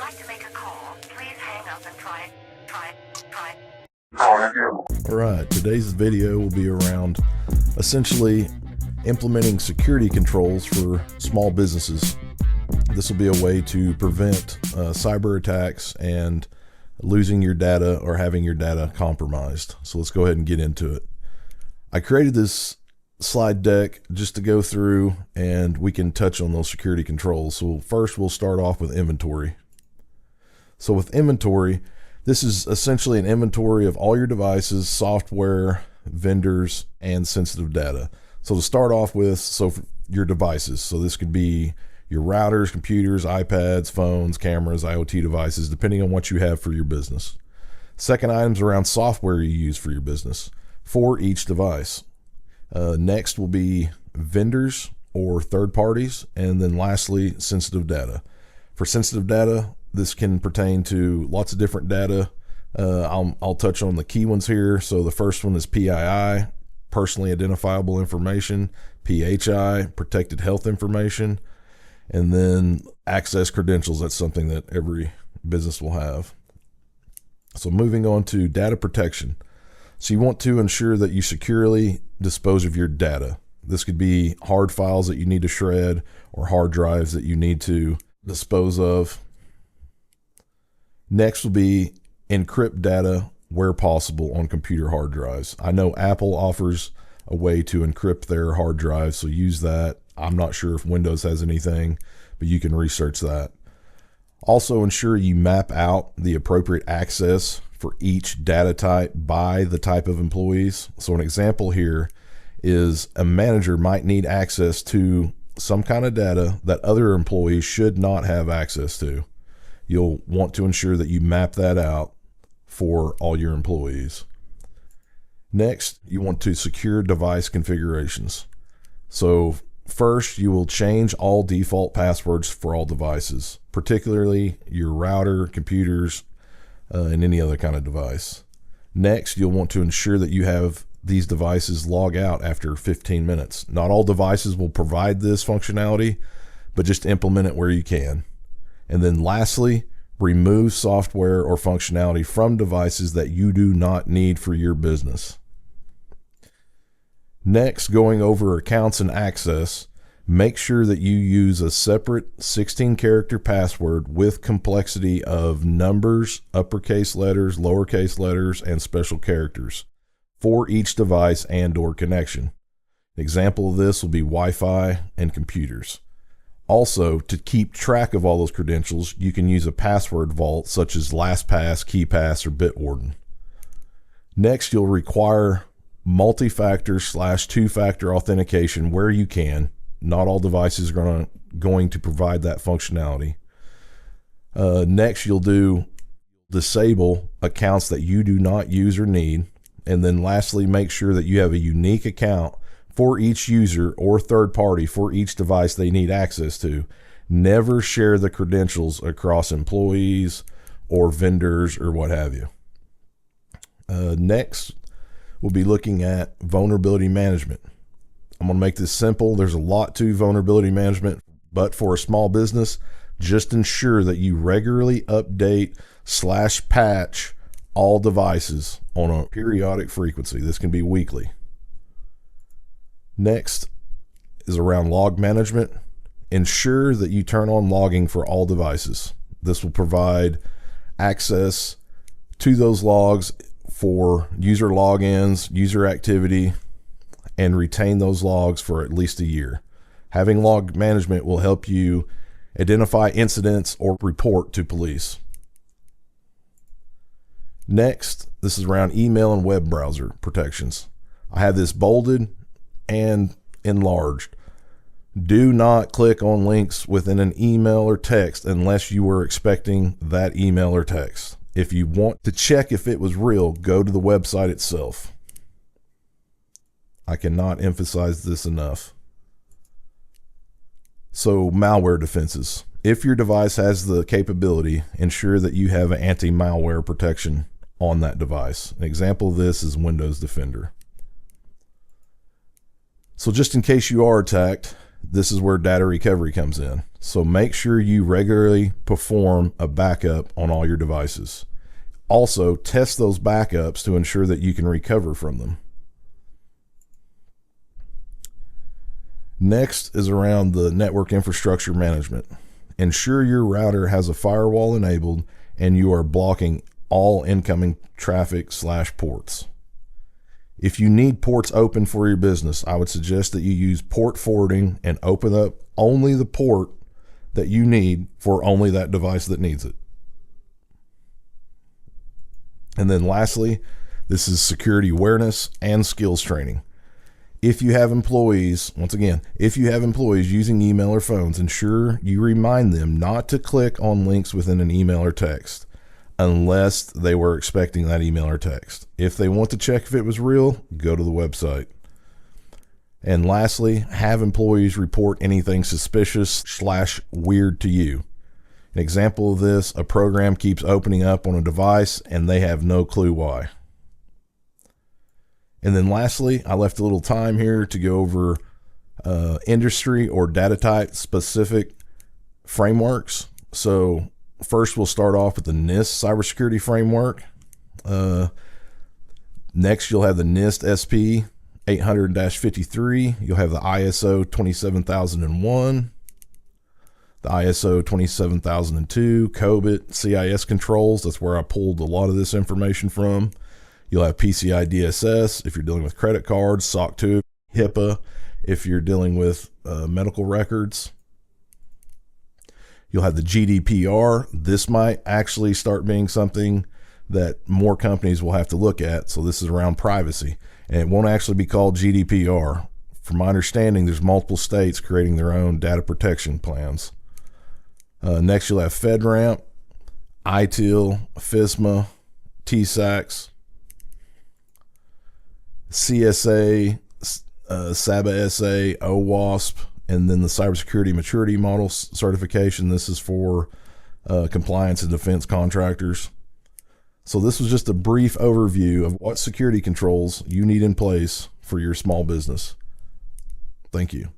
like to make a call, please hang up and try. All right, today's video will be around essentially implementing security controls for small businesses. This will be a way to prevent cyber attacks and losing your data or having your data compromised. So let's go ahead and get into it. I created this slide deck just to go through and we can touch on those security controls. So first we'll start off with inventory. So with inventory, this is essentially an inventory of all your devices, software, vendors, and sensitive data. So to start off with, so for your devices, so this could be your routers, computers, iPads, phones, cameras, IoT devices, depending on what you have for your business. Second item's around software you use for your business for each device. Next will be vendors or third parties, and then lastly, sensitive data. For sensitive data, this can pertain to lots of different data. I'll touch on the key ones here. So the first one is PII, personally identifiable information, PHI, protected health information, and then access credentials. That's something that every business will have. So moving on to data protection. So you want to ensure that you securely dispose of your data. This could be hard files that you need to shred or hard drives that you need to dispose of. Next will be encrypt data where possible on computer hard drives. I know Apple offers a way to encrypt their hard drives, so use that. I'm not sure if Windows has anything, but you can research that. Also ensure you map out the appropriate access for each data type by the type of employees. So an example here is a manager might need access to some kind of data that other employees should not have access to. You'll want to ensure that you map that out for all your employees. Next, you want to secure device configurations. So first, you will change all default passwords for all devices, particularly your router, computers, and any other kind of device. Next, you'll want to ensure that you have these devices log out after 15 minutes. Not all devices will provide this functionality, but just implement it where you can. And then lastly, remove software or functionality from devices that you do not need for your business. Next, going over accounts and access, make sure that you use a separate 16-character password with complexity of numbers, uppercase letters, lowercase letters, and special characters for each device and/or connection. An example of this will be Wi-Fi and computers. Also, to keep track of all those credentials, you can use a password vault such as LastPass, KeePass, or Bitwarden. Next, you'll require multi-factor / two-factor authentication where you can. Not all devices are going to provide that functionality. Next, you'll disable accounts that you do not use or need. And then lastly, make sure that you have a unique account for each user or third party for each device they need access to. Never share the credentials across employees or vendors or what have you. Next, we'll be looking at vulnerability management. I'm going to make this simple. There's a lot to vulnerability management, but for a small business, just ensure that you regularly update / patch all devices on a periodic frequency. This can be weekly. Next is around log management. Ensure that you turn on logging for all devices. This will provide access to those logs for user logins, user activity, and retain those logs for at least a year. Having log management will help you identify incidents or report to police. Next, this is around email and web browser protections. I have this bolded and enlarged. Do not click on links within an email or text unless you were expecting that email or text. If you want to check if it was real, go to the website itself. I cannot emphasize this enough. So, malware defenses. If your device has the capability, ensure that you have an anti-malware protection on that device. An example of this is Windows Defender. So just in case you are attacked, this is where data recovery comes in. So make sure you regularly perform a backup on all your devices. Also, test those backups to ensure that you can recover from them. Next is around the network infrastructure management. Ensure your router has a firewall enabled and you are blocking all incoming traffic / ports. If you need ports open for your business, I would suggest that you use port forwarding and open up only the port that you need for only that device that needs it. And then lastly, this is security awareness and skills training. If you have employees, once again, if you have employees using email or phones, ensure you remind them not to click on links within an email or text unless they were expecting that email or text. If they want to check if it was real, go to the website. And lastly, have employees report anything suspicious / weird to you. An example of this, a program keeps opening up on a device and they have no clue why. And then lastly, I left a little time here to go over industry or data type specific frameworks. So first we'll start off with the NIST cybersecurity framework. Next you'll have the NIST SP 800-53. You'll have the ISO 27001, the ISO 27002, COBIT, CIS controls. That's where I pulled a lot of this information from. You'll have PCI DSS if you're dealing with credit cards, SOC 2, HIPAA if you're dealing with medical records. You'll have the GDPR. This might actually start being something that more companies will have to look at. So this is around privacy, and it won't actually be called GDPR. From my understanding, there's multiple states creating their own data protection plans. Next, you'll have FedRAMP, ITIL, FISMA, TSACS, CSA, SABA-SA, OWASP, and then the Cybersecurity Maturity Model certification. This is for compliance and defense contractors. So this was just a brief overview of what security controls you need in place for your small business. Thank you.